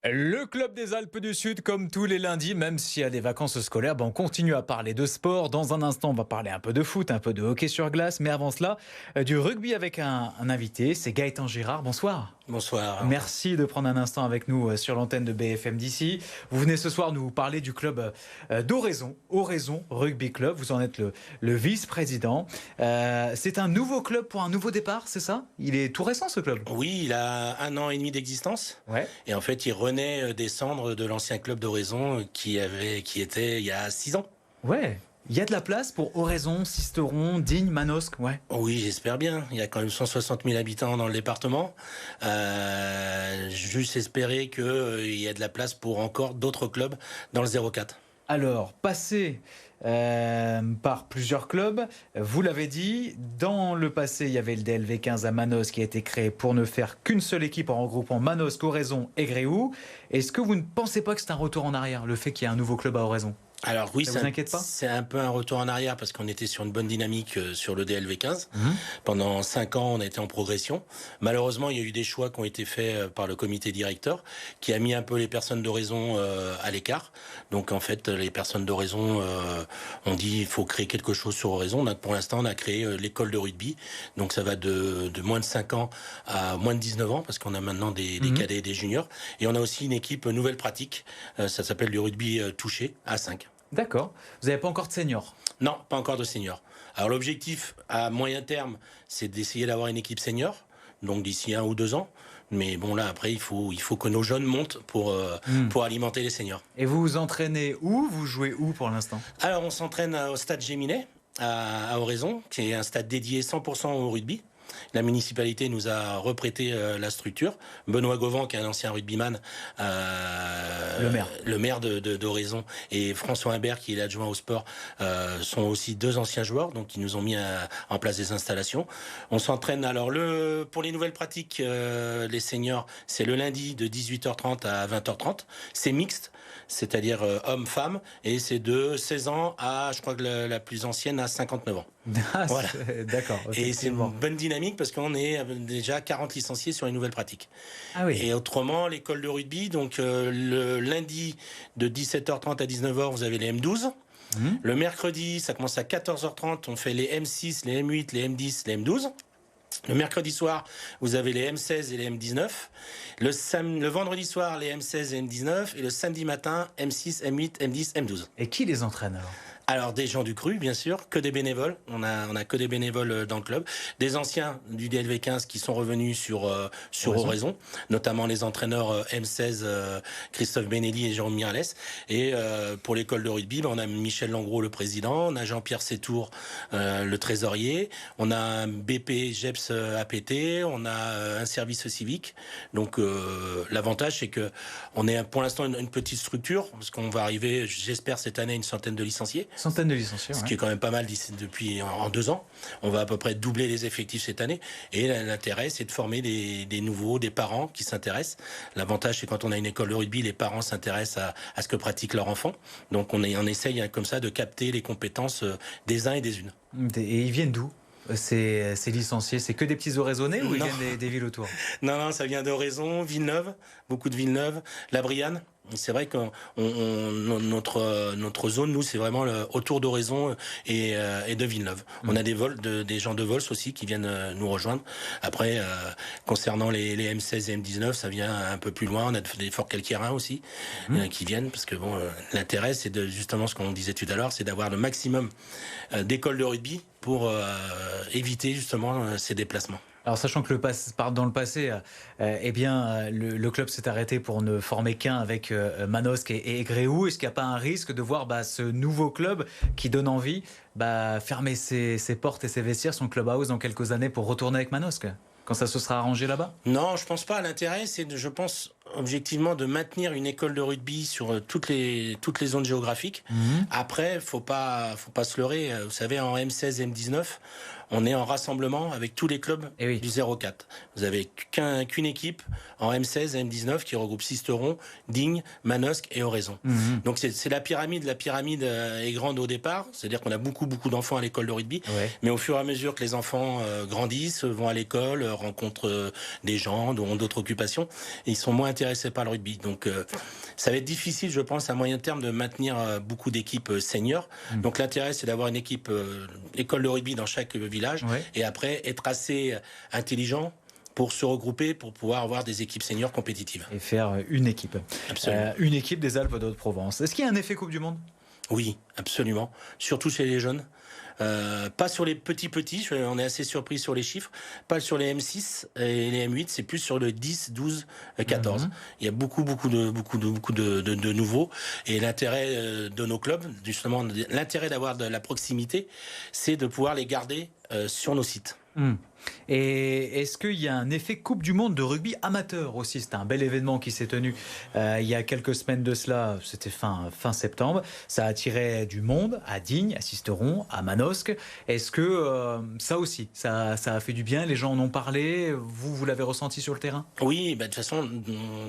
Le club des Alpes du Sud, comme tous les lundis, même s'il y a des vacances scolaires, on continue à parler de sport. Dans un instant, on va parler un peu de foot, un peu de hockey sur glace. Mais avant cela, du rugby avec un invité, c'est Gaëtan Girard. Bonsoir. Bonsoir. Merci de prendre un instant avec nous sur l'antenne de BFM d'ici. Vous venez ce soir nous parler du club d'Oraison, Oraison Rugby Club. Vous en êtes le vice-président. C'est un nouveau club pour un nouveau départ, c'est ça? Il est tout récent ce club. Oui, il a 1 an et demi d'existence. Ouais. Et en fait, il renaît des cendres de l'ancien club d'Oraison qui était il y a 6 ans. Ouais. Il y a de la place pour Oraison, Sisteron, Digne, Manosque, ouais. Oui, j'espère bien. Il y a quand même 160 000 habitants dans le département. Juste espérer qu'il y a de la place pour encore d'autres clubs dans le 04. Alors, passé par plusieurs clubs, vous l'avez dit, dans le passé, il y avait le DLV 15 à Manosque qui a été créé pour ne faire qu'une seule équipe en regroupant Manosque, Oraison et Gréoux. Est-ce que vous ne pensez pas que c'est un retour en arrière, le fait qu'il y ait un nouveau club à Oraison? Alors oui, ça vous inquiète pas? c'est un peu un retour en arrière parce qu'on était sur une bonne dynamique sur le DLV 15. Pendant 5 ans, on a été en progression. Malheureusement, il y a eu des choix qui ont été faits par le comité directeur qui a mis un peu les personnes d'Oraison à l'écart. Donc en fait, les personnes d'Oraison ont dit il faut créer quelque chose sur Oraison. Pour l'instant, on a créé l'école de rugby. Donc ça va de moins de 5 ans à moins de 19 ans parce qu'on a maintenant des cadets et des juniors. Et on a aussi une équipe nouvelle pratique. Ça s'appelle du rugby touché à 5. D'accord. Vous n'avez pas encore de seniors? Non, pas encore de seniors. Alors l'objectif à moyen terme, c'est d'essayer d'avoir une équipe senior, donc d'ici 1 ou 2 ans. Mais bon là après il faut que nos jeunes montent pour alimenter les seniors. Et vous vous entraînez où? Vous jouez où pour l'instant? Alors on s'entraîne au stade Géminet à Oraison, qui est un stade dédié 100% au rugby. La municipalité nous a reprêté la structure. Benoît Gauvin, qui est un ancien rugbyman, le maire d'Oraison, et François Imbert, qui est l'adjoint au sport, sont aussi 2 anciens joueurs, donc ils nous ont mis en place des installations. On s'entraîne alors pour les nouvelles pratiques, les seniors, c'est le lundi de 18h30 à 20h30. C'est mixte, c'est-à-dire hommes-femmes, et c'est de 16 ans à, je crois que la plus ancienne, à 59 ans. Voilà. D'accord. Et c'est une bonne dynamique parce qu'on est déjà 40 licenciés sur les nouvelles pratiques. Ah oui. Et autrement, l'école de rugby, donc le lundi de 17h30 à 19h, vous avez les M12. Le mercredi, ça commence à 14h30, on fait les M6, les M8, les M10, les M12. Le mercredi soir, vous avez les M16 et les M19. Le vendredi soir, les M16 et M19. Et le samedi matin, M6, M8, M10, M12. Et qui les entraîne alors des gens du cru, bien sûr, que des bénévoles. On a que des bénévoles dans le club. Des anciens du DLV 15 qui sont revenus sur Oraison, notamment les entraîneurs M16 Christophe Benelli et Jérôme Mirales. Et pour l'école de rugby, on a Michel Langros, le président, on a Jean-Pierre Sétour, le trésorier, on a un BP GEPS APT, on a un service civique. Donc l'avantage, c'est que on est pour l'instant une petite structure, parce qu'on va arriver, j'espère cette année, une centaine de licenciés. Centaines de licenciés, ce qui est quand même pas mal depuis en 2 ans. On va à peu près doubler les effectifs cette année. Et l'intérêt, c'est de former des nouveaux, des parents qui s'intéressent. L'avantage, c'est quand on a une école de rugby, les parents s'intéressent à ce que pratique leur enfant. Donc on essaye comme ça de capter les compétences des uns et des unes. Et ils viennent d'où ces licenciés? C'est que des petits oraisonnais ou ils viennent des villes autour? Non, ça vient d'Oraison, Villeneuve, beaucoup de Villeneuve, La Brianne. C'est vrai que notre zone, nous, c'est vraiment autour d'Oraison et de Villeneuve. On a des gens de Vols aussi qui viennent nous rejoindre. Après, concernant les M16 et M19, ça vient un peu plus loin. On a des forts calcairins aussi qui viennent parce que l'intérêt, c'est justement ce qu'on disait tout à l'heure, c'est d'avoir le maximum d'écoles de rugby pour éviter justement ces déplacements. Alors sachant que dans le passé, le club s'est arrêté pour ne former qu'un avec Manosque et Gréoux. Est-ce qu'il n'y a pas un risque de voir ce nouveau club qui donne envie fermer ses portes et ses vestiaires, son clubhouse dans quelques années pour retourner avec Manosque quand ça se sera arrangé là-bas? Non, je pense pas. L'intérêt, c'est, je pense, objectivement, de maintenir une école de rugby sur toutes les zones géographiques. Après, faut pas se leurrer. Vous savez, en M16 et M19, on est en rassemblement avec tous les clubs du 04. Vous avez qu'une équipe en M16 et M19 qui regroupe Sisteron, Digne, Manosque et Oraison. Donc c'est la pyramide. La pyramide est grande au départ, c'est-à-dire qu'on a beaucoup d'enfants à l'école de rugby. Mais au fur et à mesure que les enfants grandissent, vont à l'école, rencontrent des gens, ont d'autres occupations, et ils sont moins intéressés par le rugby. Donc ça va être difficile, je pense, à moyen terme de maintenir beaucoup d'équipes seniors. Donc l'intérêt, c'est d'avoir une équipe école de rugby dans chaque village, et après être assez intelligent pour se regrouper, pour pouvoir avoir des équipes seniors compétitives. Et faire une équipe. Absolument. Une équipe des Alpes d'Haute-Provence. Est-ce qu'il y a un effet Coupe du Monde ? Oui, absolument. Surtout chez les jeunes. Pas sur les petits, on est assez surpris sur les chiffres, pas sur les M6 et les M8, c'est plus sur le 10, 12, 14. Il y a beaucoup de nouveaux, et l'intérêt de nos clubs, justement, l'intérêt d'avoir de la proximité, c'est de pouvoir les garder sur nos sites. Et est-ce qu'il y a un effet Coupe du Monde de rugby amateur aussi ? C'était un bel événement qui s'est tenu il y a quelques semaines de cela, c'était fin septembre. Ça attirait du monde à Digne, à Sisteron, à Manosque. Est-ce que ça aussi, ça a fait du bien ? Les gens en ont parlé ? Vous l'avez ressenti sur le terrain ? Oui, de toute façon,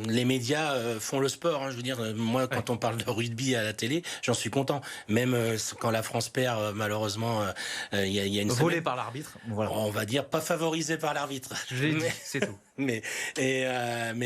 les médias font le sport. Je veux dire, moi, quand on parle de rugby à la télé, j'en suis content. Même quand la France perd, malheureusement, il y a une volé par l'arbitre. Voilà. On va dire pas favorisé par l'arbitre. Je l'ai dit, c'est tout. Mais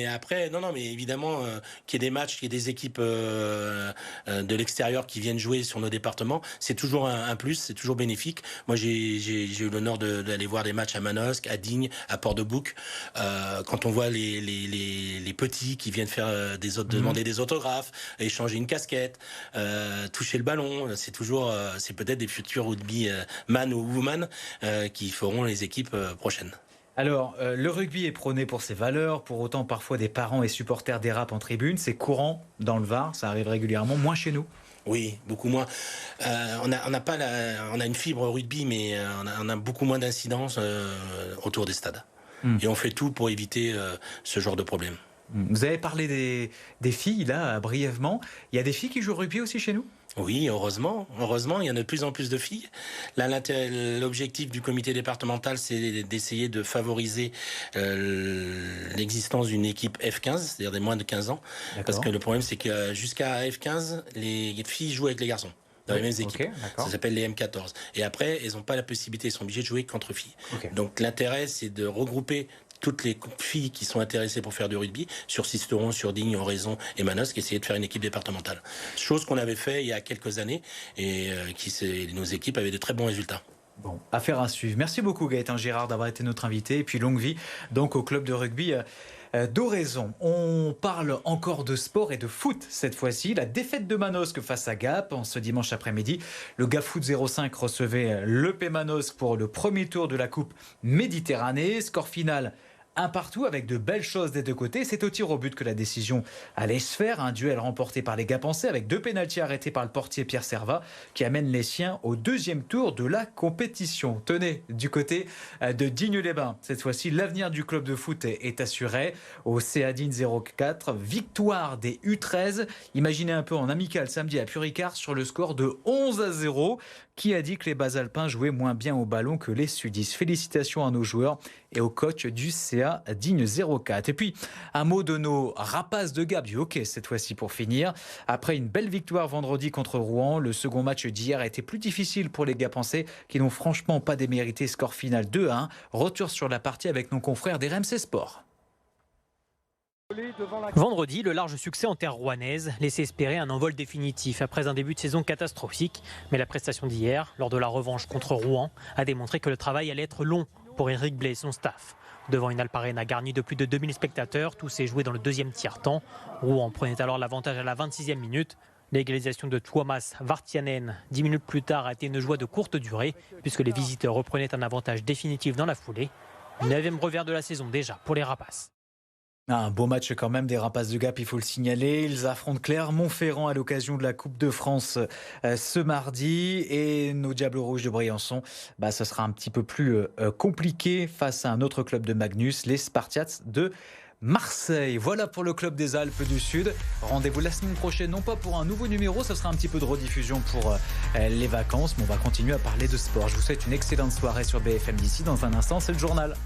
après, non, mais évidemment, qu'il y ait des matchs, qu'il y ait des équipes de l'extérieur qui viennent jouer sur nos départements, c'est toujours un plus, c'est toujours bénéfique. Moi, j'ai eu l'honneur d'aller voir des matchs à Manosque, à Digne, à Port-de-Bouc. Quand on voit les petits qui viennent faire demander des autographes, échanger une casquette, toucher le ballon, c'est peut-être des futurs rugbyman ou woman qui feront les équipes prochaines. Alors, le rugby est prôné pour ses valeurs, pour autant parfois des parents et supporters dérapent en tribune. C'est courant dans le Var, ça arrive régulièrement, moins chez nous. Oui, beaucoup moins. On a une fibre rugby, mais on a beaucoup moins d'incidence autour des stades. Et on fait tout pour éviter ce genre de problème. Vous avez parlé des filles, là, brièvement. Il y a des filles qui jouent au rugby aussi chez nous ? Oui, heureusement, il y en a de plus en plus de filles. Là, l'objectif du comité départemental, c'est d'essayer de favoriser l'existence d'une équipe F15, c'est-à-dire des moins de 15 ans. D'accord. Parce que le problème, c'est que jusqu'à F15, les filles jouent avec les garçons. Dans les mêmes équipes. Ça s'appelle les M14. Et après, elles n'ont pas la possibilité, elles sont obligées de jouer qu'entre filles. Donc l'intérêt, c'est de regrouper toutes les filles qui sont intéressées pour faire du rugby sur Sisteron, sur Digne, Oraison et Manosque, essayer de faire une équipe départementale. Chose qu'on avait fait il y a quelques années et nos équipes avaient de très bons résultats. Bon, affaire à suivre. Merci beaucoup Gaëtan Girard d'avoir été notre invité et puis longue vie donc au club de rugby d'Oraison. On parle encore de sport et de foot cette fois-ci. La défaite de Manosque face à Gap en ce dimanche après-midi. Le Gap Foot 05 recevait l'EP Manosque pour le premier tour de la Coupe Méditerranée. Score final 1-1 avec de belles choses des deux côtés. C'est au tir au but que la décision allait se faire. Un duel remporté par les Gapençais avec 2 pénaltys arrêtés par le portier Pierre Servat qui amène les siens au deuxième tour de la compétition. Tenez, du côté de Digne-les-Bains, cette fois-ci, l'avenir du club de foot est assuré. Au CA Digne 04, victoire des U13. Imaginez un peu en amical samedi à Puricard sur le score de 11-0. Qui a dit que les Basalpins jouaient moins bien au ballon que les Sudistes ? Félicitations à nos joueurs et au coach du CA Digne 04. Et puis, un mot de nos rapaces de Gap, du hockey cette fois-ci pour finir. Après une belle victoire vendredi contre Rouen, le second match d'hier a été plus difficile pour les Gapençais qui n'ont franchement pas démérité. Score final 2-1. Retour sur la partie avec nos confrères d'RMC Sport. Vendredi, le large succès en terre rouennaise laissait espérer un envol définitif après un début de saison catastrophique. Mais la prestation d'hier, lors de la revanche contre Rouen, a démontré que le travail allait être long pour Éric Blais et son staff. Devant une Alparena garnie de plus de 2000 spectateurs, tout s'est joué dans le deuxième tiers-temps. Rouen prenait alors l'avantage à la 26e minute. L'égalisation de Tuomas Vartianen 10 minutes plus tard a été une joie de courte durée puisque les visiteurs reprenaient un avantage définitif dans la foulée. 9e revers de la saison déjà pour les Rapaces. Un beau match quand même des Rapaces de Gap, il faut le signaler. Ils affrontent Clermont-Ferrand à l'occasion de la Coupe de France ce mardi. Et nos Diables Rouges de Briançon, ce sera un petit peu plus compliqué face à un autre club de Magnus, les Spartiates de Marseille. Voilà pour le club des Alpes du Sud. Rendez-vous la semaine prochaine, non pas pour un nouveau numéro, ce sera un petit peu de rediffusion pour les vacances, mais on va continuer à parler de sport. Je vous souhaite une excellente soirée sur BFM d'ici. Dans un instant, c'est le journal.